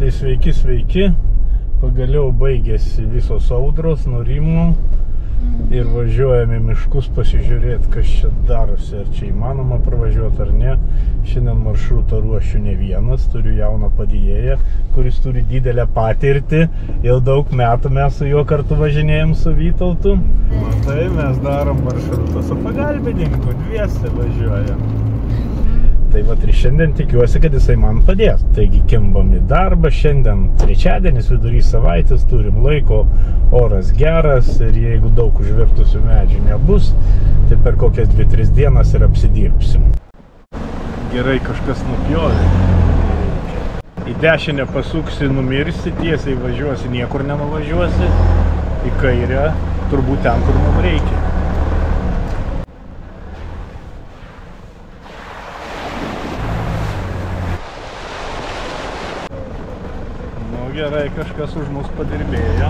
Tai sveiki, sveiki. Pagaliau baigėsi visos audros, nurimom ir važiuojame į miškus pasižiūrėti, kas čia darosi, ar čia įmanoma pravažiuoti ar ne. Šiandien maršrutą ruošiu ne vienas, turiu jauną padėjėją, kuris turi didelę patirtį. Jau daug metų mes su juo kartu važinėjom su Vytautu. Matai, mes darom maršrutą su pagalbininku, dviese važiuojam. Tai vat ir šiandien tikiuosi, kad jisai man padės. Taigi kimbam į darbą, šiandien trečiadienis, vidurys savaitės, turim laiko, oras geras ir jeigu daug užvirtusių medžių nebus, tai per kokias 2-3 dienas ir apsidirbsim. Gerai kažkas nupjovė. Į dešinę pasuksi, numirsi, tiesiai važiuosi, niekur nenuvažiuosi. Į kairę, turbūt ten, kur mums reikia. Gerai, kažkas už mus padirbėjo.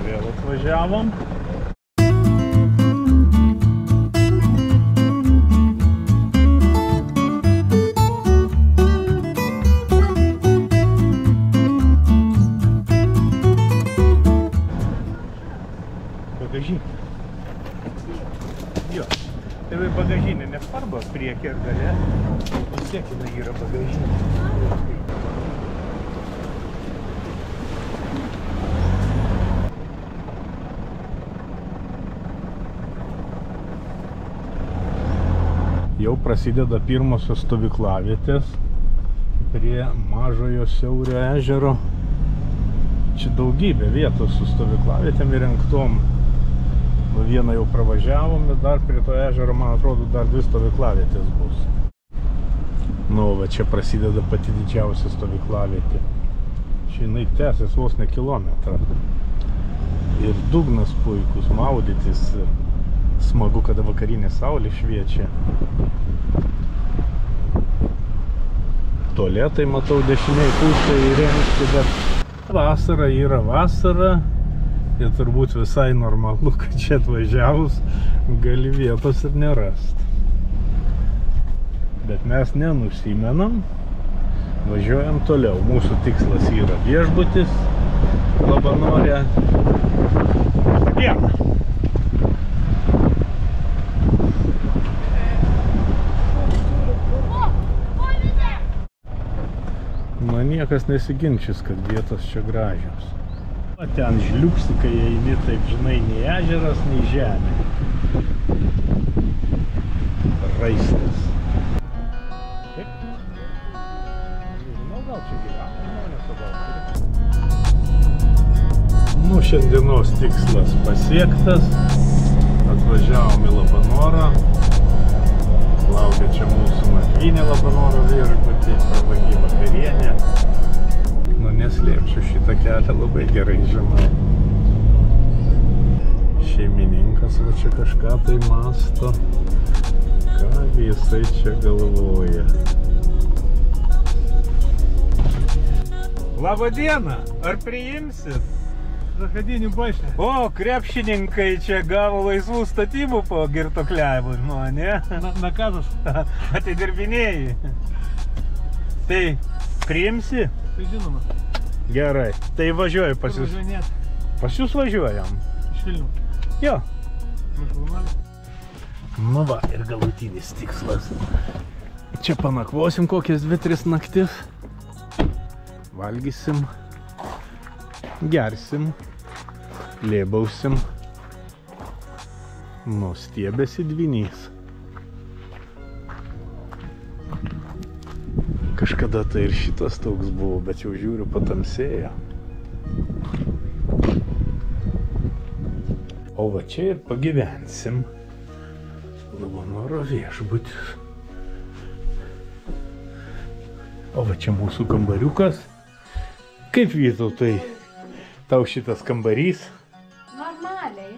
Vėl atvažiavom. Bagažinė. Jo. Tai bagažinė nesvarbu, priekį ir gale. Vis tiek jinai yra bagažinė. Jau prasideda pirmosios stovyklavietės prie mažojo Siaurio ežero. Čia daugybė vietų su stovyklavietėm įrengtom. Vieną jau pravažiavom, bet dar prie to ežero, man atrodo, dar 2 stovyklavietės bus. Nu, va čia prasideda pati didžiausia stovyklavietė. Čia jinai tęsis vos ne kilometrą. Ir dugnas puikus, maudytis. Smagu, kada vakarinė saulė šviečia. Tualetai, matau, dešiniai pusėje įrengti, bet vasara yra vasara. Ir turbūt visai normalu, kad čia atvažiavus gali vietos ir nerast. Bet mes nenusimenam, važiuojam toliau. Mūsų tikslas yra viešbutis Labanore. Diena! Man niekas nesiginčys, kad vietos čia gražios. Ten žliuksi, kai eini, taip žinai, nei ežeras, nei žemė. Raistas. Taip? Žinau, gal čia gyvena žmonės, o gal turi. Nu, šiandienos tikslas pasiektas. Atvažiavom į Labanorą. Laukia čia mūsų nakvynė Labanoro viešbutį, prabangi vakarienė. Nu, neslėpsiu, šitą kelią labai gerai žinau. Šeimininkas va čia kažką tai mąsto. Ką jisai čia galvoja? Labą dieną! Ar priimsit? Zachodinį bašę. O, krepšininkai čia gavo laisvų statybų po girtuokliavimo, ne? Nakazas. Atidirbinėjai. Tai priimsi? Tai žinoma. Gerai. Tai važiuoju pas jūs. Važiuonėt. Pas jūs važiuojam? Iš Vilnių. Jo. Mašalumali. Nu va, ir galutinis tikslas. Čia panakvosim kokias 2-3 naktis. Valgysim. Gersim, lėbausim, nustiebėsi dvynys. Kažkada tai ir šitas toks buvo, bet jau žiūriu patamsėjo. O va čia ir pagyvensim. Labanoro viešbutis. O va čia mūsų kambariukas. Kaip Vytautai? Tau šitas kambarys? Normaliai.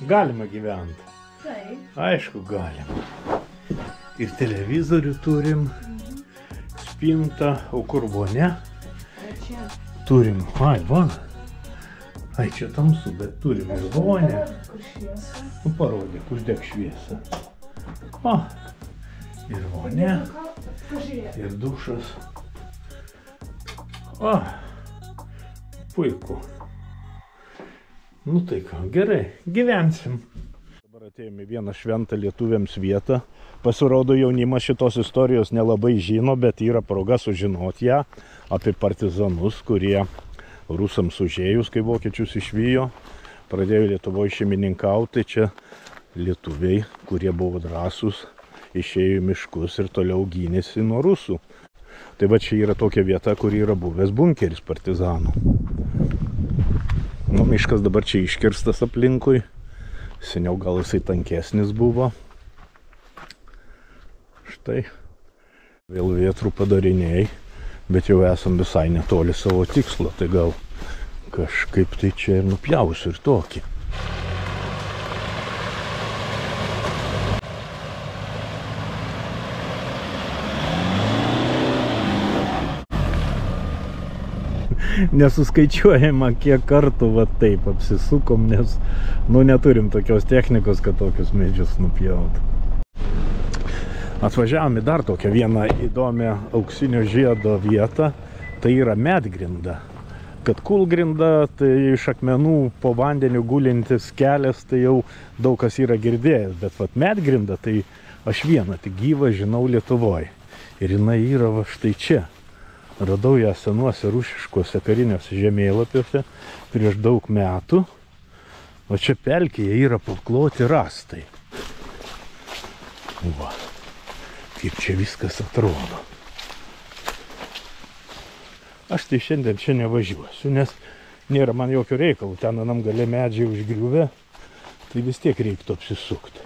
Galima gyventi? Taip. Aišku, galima. Ir televizorių turim, spintą, o kur vonia? Čia. Turim, ai, va. Ai, čia tamsu, bet turim ir vonę. Nu, parodyk, uždek šviesą. O, ir vonia, ir dušas. O, Puiku. Nu tai ką, gerai, gyvensim. Dabar atėjome vieną šventą lietuviams vietą. Pasirodo, jaunimas šitos istorijos nelabai žino, bet yra proga sužinoti ją apie partizanus, kurie rusams užėjus, kai vokiečius išvijo, pradėjo Lietuvoje šeimininkauti. Čia lietuviai, kurie buvo drąsūs, išėjo į miškus ir toliau gynėsi nuo rusų. Tai va čia yra tokia vieta, kur yra buvęs bunkeris partizanų. Nu, miškas dabar čia iškirstas aplinkui. Seniau gal jisai tankesnis buvo. Štai. Vėl vėtrų padariniai. Bet jau esam visai netoli savo tikslo. Tai gal kažkaip tai čia ir nupjausiu ir tokį. Nesuskaičiuojama, kiek kartų va taip apsisukom, nes neturim tokios technikos, kad tokius medžius nupjautų. Atvažiavome dar tokią vieną įdomią auksinio žiedo vietą, tai yra medgrinda. Kad kūlgrinda, tai iš akmenų po vandeniu gulintis kelias, tai jau daug kas yra girdėjęs, bet vat medgrinda, tai aš vieną tik gyvą žinau Lietuvoje. Ir jinai yra va štai čia. Radau ją senuose rusiškuose kariniuose žemėlapiuose prieš daug metų. O čia pelkėje yra pakloti rąstai. Va, kaip čia viskas atrodo. Aš tai šiandien čia nevažiuosiu, nes nėra man jokio reikalo. Ten anam gale medžiai užgriuvę, tai vis tiek reiktų apsisukti.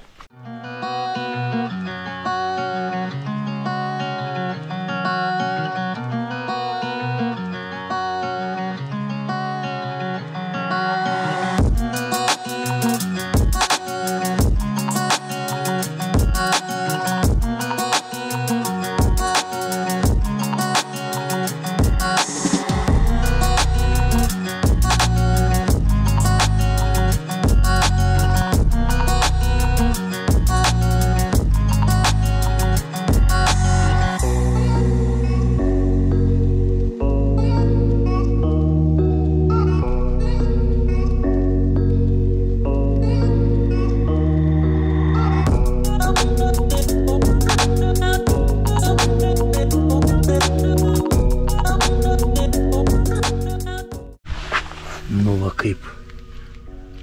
Kaip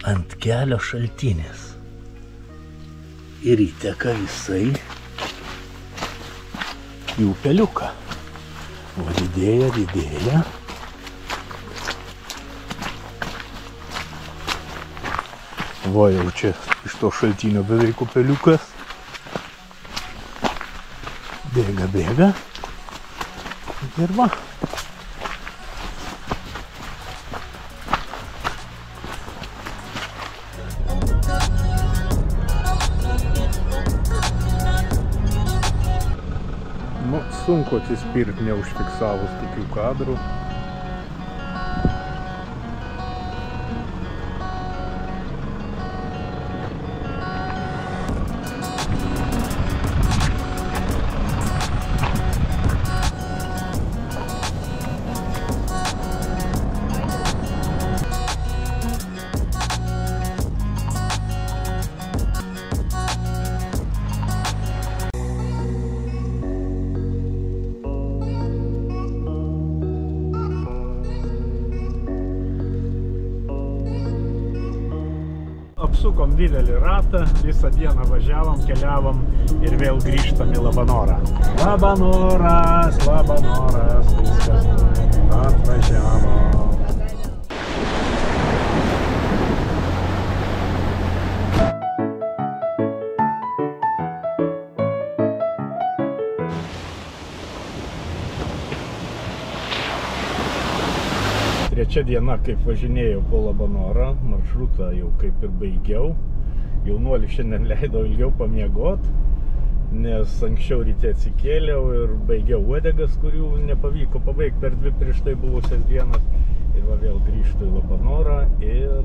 ant kelio šaltinis ir įteka visai į upeliuką. O didėja, didėja. Va jau čia iš to šaltinio beveik upeliukas. Bėga, bėga. Ir va. Sunku atsispirti neužfiksavus tokių kadrų. Apsukom didelį ratą, visą dieną važiavom, keliavom ir vėl grįžtam į Labanorą. Labanoras, Labanoras, viskas atvažiavo. Trečia diena, kaip važinėjau po Labanorą, maršrutą jau kaip ir baigiau. Jaunuolį šiandien leidau ilgiau pamiegot, nes anksčiau ryte atsikėliau ir baigiau uodegas, kurių nepavyko pabaigti per 2 prieš tai buvusias dienas. Ir va vėl grįžtu į Labanorą ir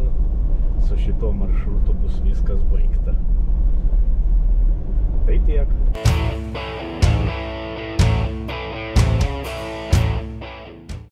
su šito maršrutu bus viskas baigta. Tai tiek.